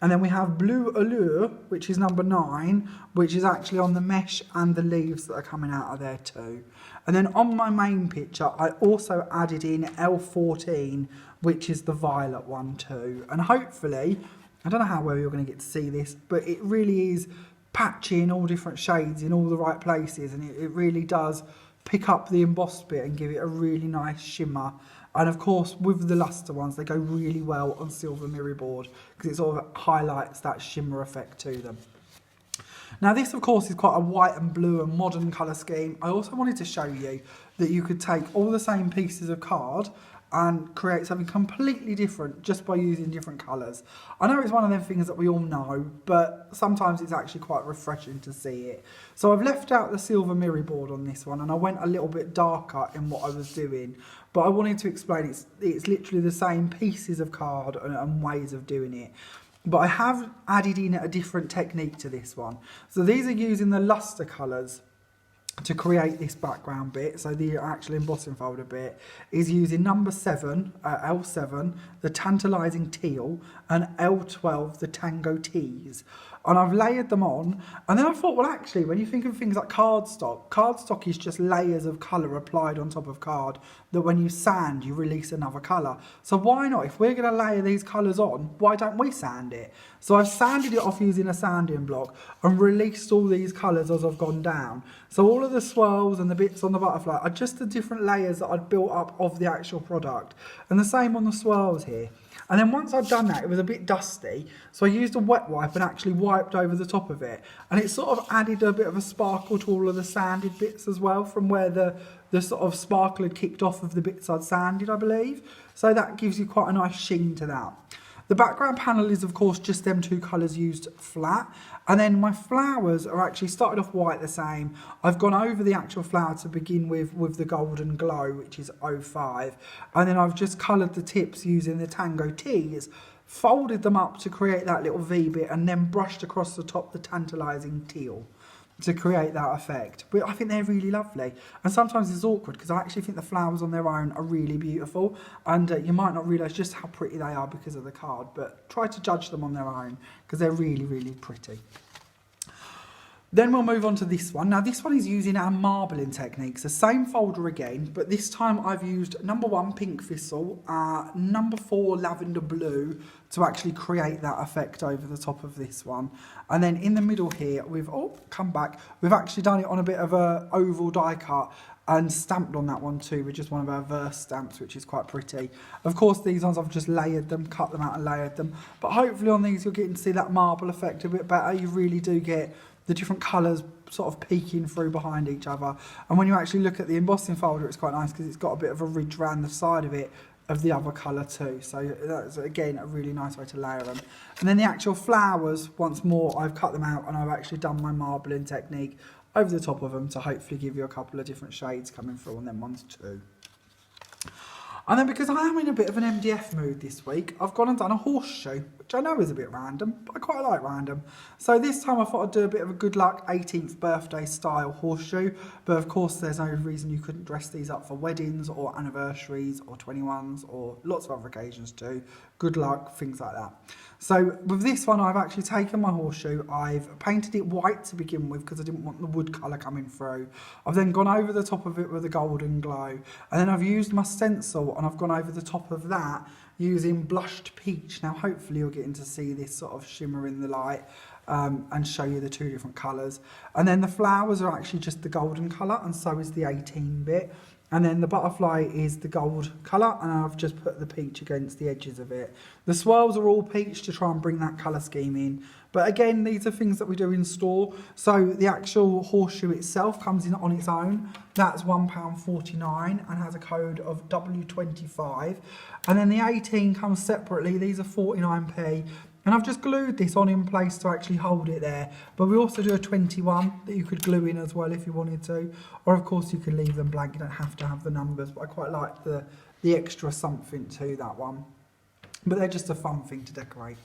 S1: And then we have Blue Allure, which is number 9, which is actually on the mesh and the leaves that are coming out of there too. And then on my main picture, I also added in L14, which is the violet one too. And hopefully, I don't know how well you're going to get to see this, but it really is patchy in all different shades in all the right places. And it really does pick up the embossed bit and give it a really nice shimmer. And of course, with the luster ones, they go really well on silver mirror board because it sort of highlights that shimmer effect to them. Now this of course is quite a white and blue and modern colour scheme. I also wanted to show you that you could take all the same pieces of card and create something completely different just by using different colours. I know it's one of them things that we all know, but sometimes it's actually quite refreshing to see it. So I've left out the silver mirror board on this one, and I went a little bit darker in what I was doing, but I wanted to explain it's literally the same pieces of card and ways of doing it. But I have added in a different technique to this one. So these are using the luster colours to create this background bit. So the actual embossing folder bit is using number 7, L7, the tantalising teal, and L12, the tango teas. And I've layered them on, and then I thought, well actually, when you think of things like cardstock is just layers of colour applied on top of card, that when you sand, you release another colour. So why not? If we're going to layer these colours on, why don't we sand it? So I've sanded it off using a sanding block and released all these colours as I've gone down. So all of the swirls and the bits on the butterfly are just the different layers that I'd built up of the actual product. And the same on the swirls here. And then once I'd done that, it was a bit dusty, so I used a wet wipe and actually wiped over the top of it. And it sort of added a bit of a sparkle to all of the sanded bits as well, from where the sort of sparkle had kicked off of the bits I'd sanded, I believe. So that gives you quite a nice sheen to that. The background panel is, of course, just them two colours used flat. And then my flowers are actually started off white the same. I've gone over the actual flower to begin with the golden glow, which is 05. And then I've just coloured the tips using the tango teas, folded them up to create that little V bit, and then brushed across the top the tantalising teal to create that effect. But I think they're really lovely, and sometimes it's awkward because I actually think the flowers on their own are really beautiful, and you might not realise just how pretty they are because of the card, but try to judge them on their own because they're really, really pretty. Then we'll move on to this one. Now this one is using our marbling techniques, the same folder again, but this time I've used number 1 pink thistle, number 4 lavender blue to actually create that effect over the top of this one. And then in the middle here, we've actually done it on a bit of a oval die cut and stamped on that one too with just one of our verse stamps, which is quite pretty. Of course, these ones I've just layered them, cut them out and layered them, but hopefully on these you're getting to see that marble effect a bit better. You really do get the different colours sort of peeking through behind each other. And when you actually look at the embossing folder, it's quite nice because it's got a bit of a ridge around the side of it of the other colour too. So that's, again, a really nice way to layer them. And then the actual flowers, once more, I've cut them out and I've actually done my marbling technique over the top of them to hopefully give you a couple of different shades coming through on them ones too. And then because I am in a bit of an MDF mood this week, I've gone and done a horseshoe, which I know is a bit random, but I quite like random. So this time I thought I'd do a bit of a good luck 18th birthday style horseshoe, but of course there's no reason you couldn't dress these up for weddings or anniversaries or 21s or lots of other occasions too. Good luck, things like that. So with this one, I've actually taken my horseshoe, I've painted it white to begin with because I didn't want the wood colour coming through. I've then gone over the top of it with a golden glow, and then I've used my stencil and I've gone over the top of that using blushed peach. Now hopefully you're getting to see this sort of shimmer in the light and show you the two different colours. And then the flowers are actually just the golden colour, and so is the 18 bit. And then the butterfly is the gold colour, and I've just put the peach against the edges of it. The swirls are all peach to try and bring that colour scheme in. But again, these are things that we do in store. So the actual horseshoe itself comes in on its own. That's £1.49 and has a code of W25. And then the 18 comes separately. These are 49p. And I've just glued this on in place to actually hold it there. But we also do a 21 that you could glue in as well if you wanted to. Or of course you could leave them blank, you don't have to have the numbers. But I quite like the extra something to that one. But they're just a fun thing to decorate.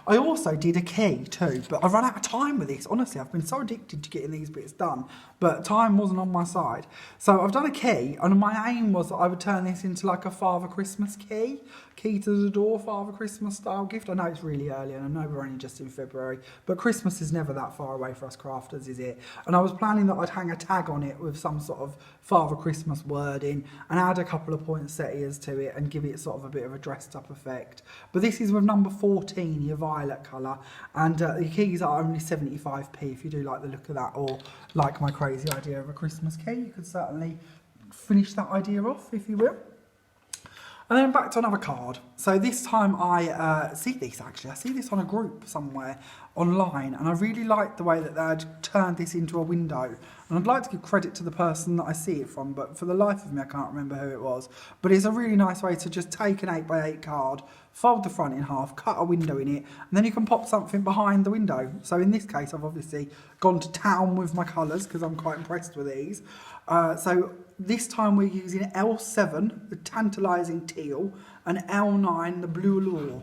S1: I also did a key too, but I've run out of time with this. Honestly, I've been so addicted to getting these bits done, but time wasn't on my side. So I've done a key, and my aim was that I would turn this into like a Father Christmas key to the door, Father Christmas style gift. I know it's really early, and I know we're only just in February, but Christmas is never that far away for us crafters, is it? And I was planning that I'd hang a tag on it with some sort of Father Christmas wording and add a couple of poinsettias to it and give it sort of a bit of a dressed up effect. But this is with number 14, your violet colour, and the keys are only 75p if you do like the look of that, or like my crazy idea of a Christmas key. You could certainly finish that idea off, if you will. And then back to another card. So this time I see this actually. I see this on a group somewhere online, and I really liked the way that they had turned this into a window. And I'd like to give credit to the person that I see it from, but for the life of me I can't remember who it was. But it's a really nice way to just take an 8x8 card, fold the front in half, cut a window in it, and then you can pop something behind the window. So in this case I've obviously gone to town with my colours because I'm quite impressed with these. So this time we're using L7, the tantalising teal, and L9, the blue allure.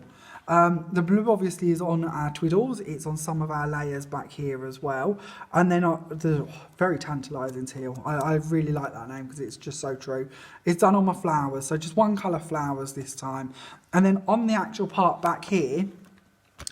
S1: The blue obviously is on our twiddles, it's on some of our layers back here as well, and then the very tantalising teal. I really like that name because it's just so true. It's done on my flowers, so just one colour flowers this time, and then on the actual part back here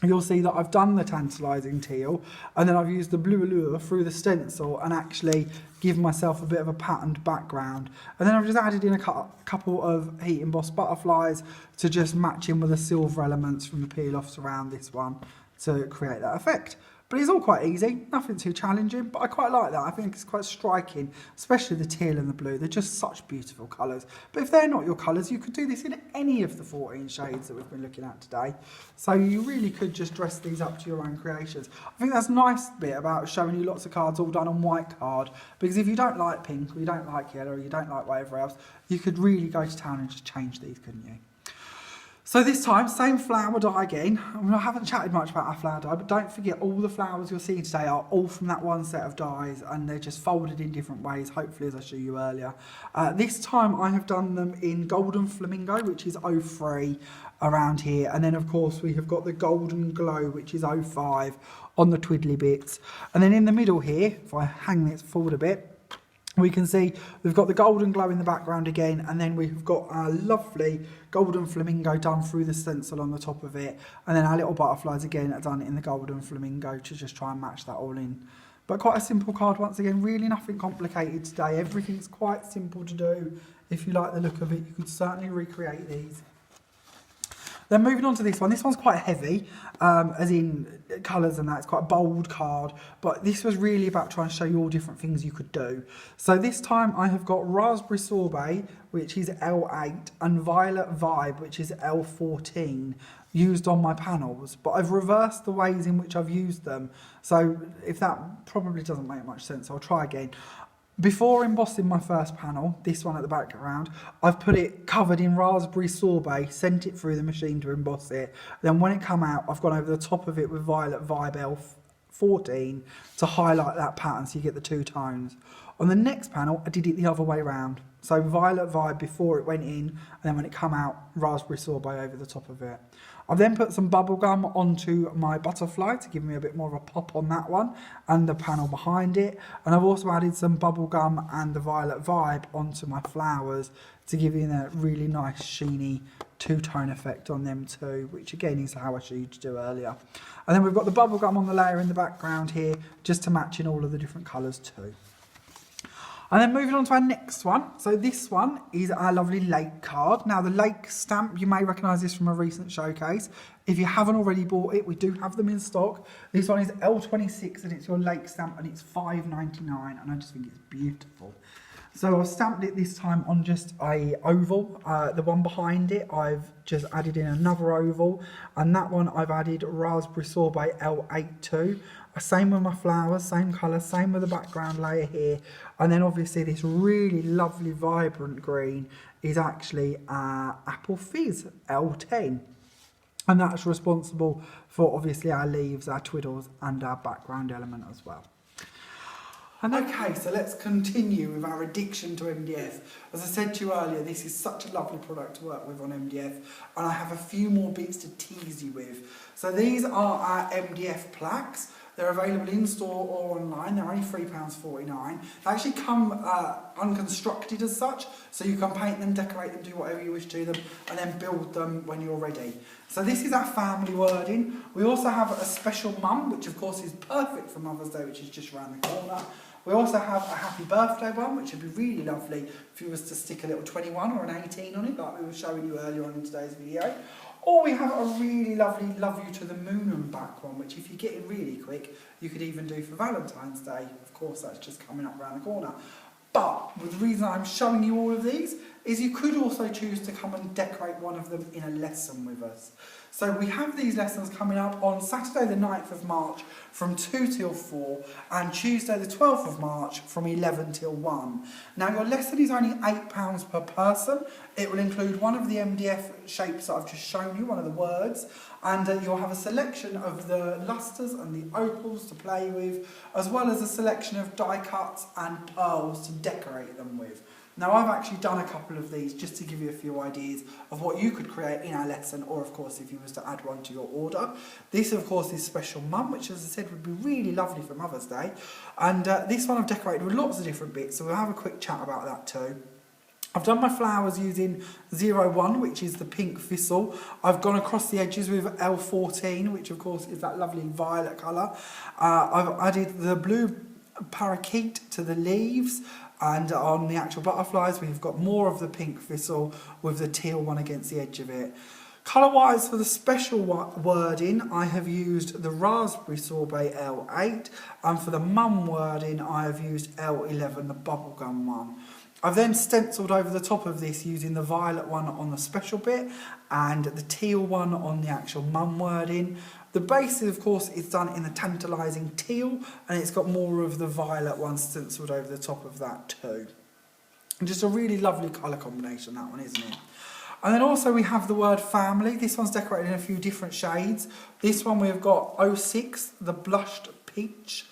S1: you'll see that I've done the tantalising teal, and then I've used the blue allure through the stencil and actually give myself a bit of a patterned background. And then I've just added in a couple of heat embossed butterflies to just match in with the silver elements from the peel-offs around this one to create that effect. But it's all quite easy, nothing too challenging, but I quite like that. I think it's quite striking, especially the teal and the blue. They're just such beautiful colours. But if they're not your colours, you could do this in any of the 14 shades that we've been looking at today. So you really could just dress these up to your own creations. I think that's a nice bit about showing you lots of cards all done on white card, because if you don't like pink, or you don't like yellow, or you don't like whatever else, you could really go to town and just change these, couldn't you? So this time, same flower die again. I haven't chatted much about our flower die, but don't forget all the flowers you're seeing today are all from that one set of dies, and they're just folded in different ways, hopefully, as I showed you earlier. This time I have done them in Golden Flamingo, which is 03 around here, and then of course we have got the Golden Glow, which is 05 on the twiddly bits. And then in the middle here, if I hang this forward a bit, we can see we've got the Golden Glow in the background again, and then we've got our lovely Golden Flamingo done through the stencil on the top of it, and then our little butterflies again are done in the Golden Flamingo to just try and match that all in. But quite a simple card once again, really nothing complicated today. Everything's quite simple to do. If you like the look of it, you could certainly recreate these. Then moving on to this one. This one's quite heavy, as in colours and that. It's quite a bold card, but this was really about trying to show you all different things you could do. So this time I have got Raspberry Sorbet, which is L8, and Violet Vibe, which is L14, used on my panels. But I've reversed the ways in which I've used them. So if that probably doesn't make much sense, I'll try again. Before embossing my first panel, this one at the background, I've put it covered in Raspberry Sorbet, sent it through the machine to emboss it. Then when it come out, I've gone over the top of it with Violet Vibe L14 to highlight that pattern so you get the two tones. On the next panel, I did it the other way around. So Violet Vibe before it went in, and then when it come out, Raspberry Sorbet over the top of it. I've then put some bubblegum onto my butterfly to give me a bit more of a pop on that one, and the panel behind it. And I've also added some bubblegum and the Violet Vibe onto my flowers to give you a really nice sheeny two-tone effect on them too, which again is how I showed you to do earlier. And then we've got the bubblegum on the layer in the background here, just to match in all of the different colours too. And then moving on to our next one. So this one is our lovely lake card. Now the lake stamp, you may recognise this from a recent showcase. If you haven't already bought it, we do have them in stock. This one is L26 and it's your lake stamp and it's $5.99, and I just think it's beautiful. So I've stamped it this time on just a oval. The one behind it, I've just added in another oval, and that one I've added Raspberry Sorbet L82. Same with my flowers, same colour, same with the background layer here. And then obviously this really lovely vibrant green is actually Apple Fizz L10. And that's responsible for obviously our leaves, our twiddles, and our background element as well. And okay, so let's continue with our addiction to MDF. As I said to you earlier, this is such a lovely product to work with on MDF, and I have a few more bits to tease you with. So these are our MDF plaques. They're available in store or online. They're only £3.49. They actually come unconstructed as such, so you can paint them, decorate them, do whatever you wish to them, and then build them when you're ready. So this is our family wording. We also have a special mum, which of course is perfect for Mother's Day, which is just around the corner. We also have a happy birthday one, which would be really lovely if you was to stick a little 21 or an 18 on it, like we were showing you earlier on in today's video. Or we have a really lovely Love You to the Moon and Back one, which if you get in really quick, you could even do for Valentine's Day. Of course, that's just coming up around the corner. But the reason I'm showing you all of these is you could also choose to come and decorate one of them in a lesson with us. So we have these lessons coming up on Saturday the 9th of March from 2 till 4 and Tuesday the 12th of March from 11 till 1. Now your lesson is only £8 per person. It will include one of the MDF shapes that I've just shown you, one of the words, and you'll have a selection of the lustres and the opals to play with, as well as a selection of die cuts and pearls to decorate them with. Now I've actually done a couple of these just to give you a few ideas of what you could create in our lesson, or of course if you was to add one to your order. This of course is Special Mum, which as I said would be really lovely for Mother's Day, and this one I've decorated with lots of different bits, so we'll have a quick chat about that too. I've done my flowers using 01, which is the pink thistle. I've gone across the edges with L14, which of course is that lovely violet colour. I've added the blue parakeet to the leaves, and on the actual butterflies we've got more of the pink thistle with the teal one against the edge of it. Colour wise, for the special wording I have used the raspberry sorbet L8, and for the mum wording I have used L11, the bubblegum one. I've then stencilled over the top of this using the violet one on the special bit and the teal one on the actual mum wording. The base, of course, is done in the tantalising teal, and it's got more of the violet one stencilled over the top of that too. And just a really lovely colour combination, that one, isn't it? And then also we have the word family. This one's decorated in a few different shades. This one we've got 06, the blushed peach,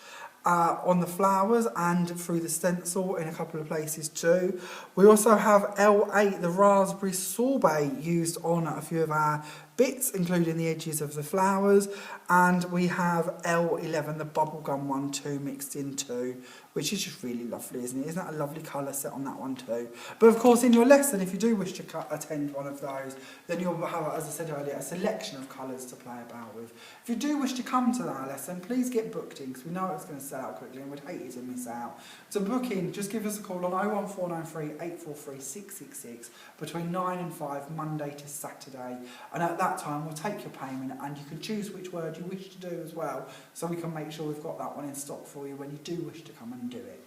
S1: on the flowers and through the stencil in a couple of places too. We also have L8, the raspberry sorbet, used on a few of our bits, including the edges of the flowers, and we have L11, the bubblegum one too, mixed in too, which is just really lovely, isn't it? Isn't that a lovely colour set on that one too? But of course in your lesson, if you do wish to attend one of those, then you'll have, as I said earlier, a selection of colours to play about with. If you do wish to come to that lesson, please get booked in, because we know it's going to sell out quickly and we'd hate you to miss out. To book in, just give us a call on 01493 843 666 between 9 and 5, Monday to Saturday, and at that time we'll take your payment and you can choose which word you wish to do as well, so we can make sure we've got that one in stock for you when you do wish to come and do it.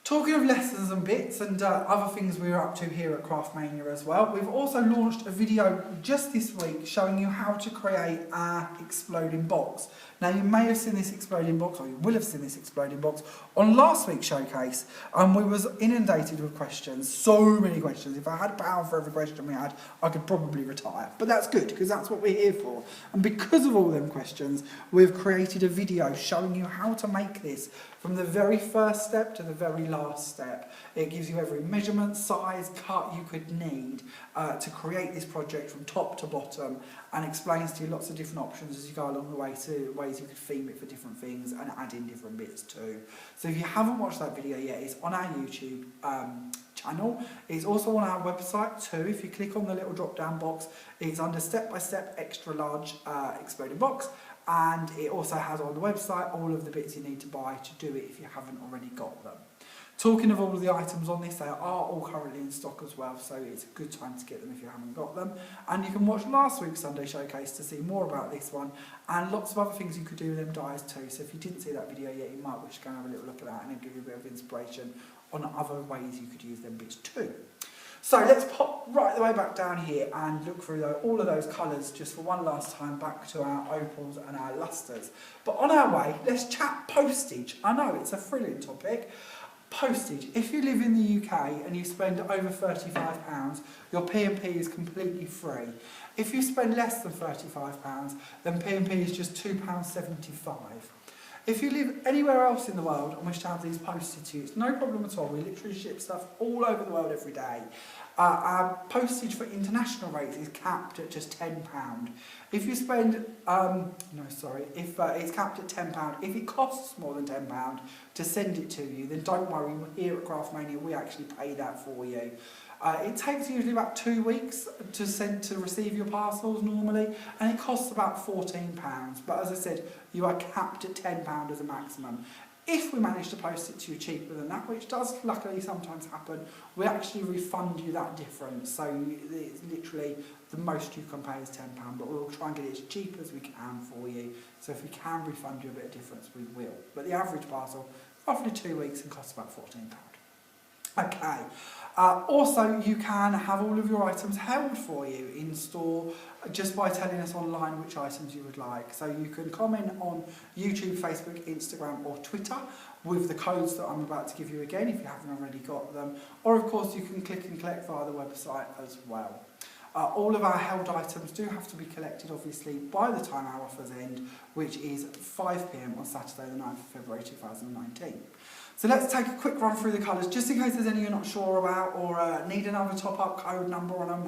S1: Talking of lessons and bits and other things we're up to here at Craftmania as well, we've also launched a video just this week showing you how to create our exploding box. Now you may have seen this exploding box, or you will have seen this exploding box on last week's showcase, and we was inundated with questions, so many questions. If I had power for every question we had, I could probably retire. But that's good, because that's what we're here for. And because of all them questions, we've created a video showing you how to make this from the very first step to the very last step. It gives you every measurement, size, cut you could need to create this project from top to bottom, and explains to you lots of different options as you go along the way to ways you could theme it for different things and add in different bits too. So if you haven't watched that video yet, it's on our YouTube channel. It's also on our website too. If you click on the little drop down box, it's under step by step extra large exploding box, and it also has on the website all of the bits you need to buy to do it if you haven't already got them. Talking of all of the items on this, they are all currently in stock as well, so it's a good time to get them if you haven't got them. And you can watch last week's Sunday Showcase to see more about this one, and lots of other things you could do with them dies too. So if you didn't see that video yet, you might wish to go and have a little look at that, and it'll give you a bit of inspiration on other ways you could use them bits too. So let's pop right the way back down here and look through all of those colours just for one last time, back to our opals and our lustres. But on our way, let's chat postage. I know, it's a thrilling topic. Postage. If you live in the UK and you spend over £35, your P&P is completely free. If you spend less than £35, then P&P is just £2.75. If you live anywhere else in the world and wish to have these posted to you, it's no problem at all. We literally ship stuff all over the world every day. Our postage for international rates is capped at just £10. If you spend, if it's capped at £10, if it costs more than £10 to send it to you, then don't worry, here at Craftmania we actually pay that for you. It takes usually about 2 weeks to receive your parcels normally, and it costs about £14. But as I said, you are capped at £10 as a maximum. If we manage to post it to you cheaper than that, which does luckily sometimes happen, we actually refund you that difference. So it's literally the most you can pay is £10, but we'll try and get it as cheap as we can for you. So if we can refund you a bit of difference, we will. But the average parcel, roughly 2 weeks, and costs about £14. Okay. Also, you can have all of your items held for you in store just by telling us online which items you would like. So you can comment on YouTube, Facebook, Instagram or Twitter with the codes that I'm about to give you again if you haven't already got them. Or of course you can click and collect via the website as well. All of our held items do have to be collected obviously by the time our offers end, which is 5 PM on Saturday the 9th of February 2019. So let's take a quick run through the colours, just in case there's any you're not sure about or need another top-up code number on them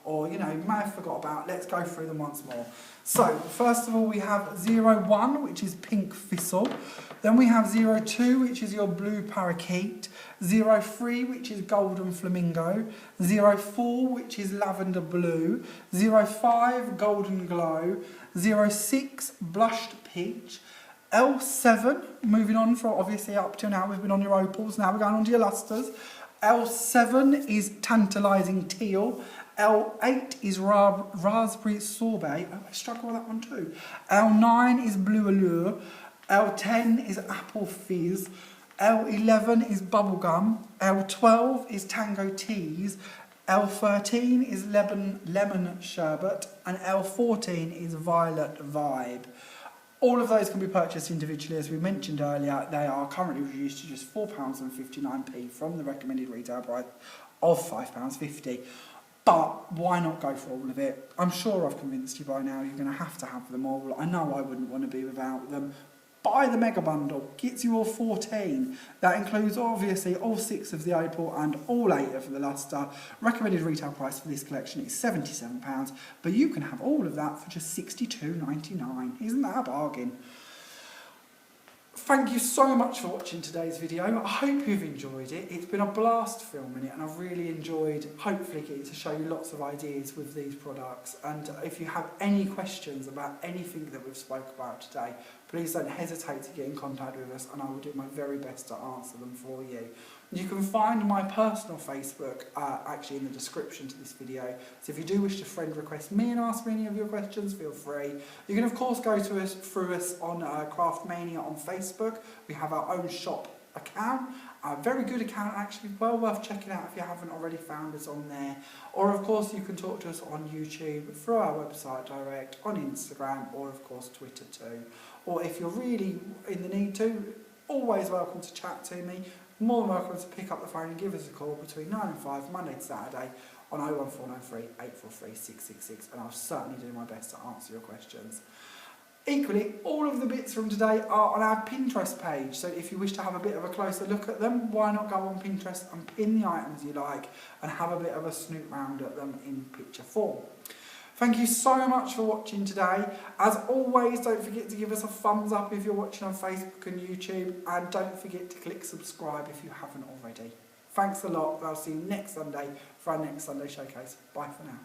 S1: or you know, you may have forgot about. Let's go through them once more. So, first of all we have 01, which is pink thistle. Then we have 02, which is your blue parakeet. 03, which is golden flamingo. 04, which is lavender blue. 05, golden glow. 06, blushed peach. L7, moving on from obviously up till now, we've been on your opals, now we're going on to your lustres. L7 is tantalising teal. L8 is raspberry sorbet. Oh, I struggle with that one too. L9 is blue allure. L10 is apple fizz. L11 is bubblegum. L12 is tango teas. L13 is lemon sherbet. And L14 is violet vibe. All of those can be purchased individually, as we mentioned earlier. They are currently reduced to just £4.59 from the recommended retail price of £5.50. But why not go for all of it? I'm sure I've convinced you by now you're going to have them all. I know I wouldn't want to be without them. Buy the mega bundle, gets you all 14. That includes obviously all 6 of the opal and all 8 of the lustre. Recommended retail price for this collection is £77, but you can have all of that for just £62.99. Isn't that a bargain? Thank you so much for watching today's video. I hope you've enjoyed it. It's been a blast filming it and I've really enjoyed hopefully getting to show you lots of ideas with these products. And if you have any questions about anything that we've spoke about today, please don't hesitate to get in contact with us and I will do my very best to answer them for you. You can find my personal Facebook actually in the description to this video. So if you do wish to friend request me and ask me any of your questions, feel free. You can of course go to us through us on Craftmania on Facebook. We have our own shop account, a very good account actually, well worth checking out if you haven't already found us on there. Or of course you can talk to us on YouTube, through our website direct, on Instagram or of course Twitter too. Or if you're really in the need to, always welcome to chat to me. More than welcome to pick up the phone and give us a call between 9 and 5, Monday to Saturday, on 01493 843 666, and I'll certainly do my best to answer your questions. Equally, all of the bits from today are on our Pinterest page, so if you wish to have a bit of a closer look at them, why not go on Pinterest and pin the items you like and have a bit of a snoop round at them in picture form. Thank you so much for watching today. As always, don't forget to give us a thumbs up if you're watching on Facebook and YouTube, and don't forget to click subscribe if you haven't already. Thanks a lot, and I'll see you next Sunday for our next Sunday showcase. Bye for now.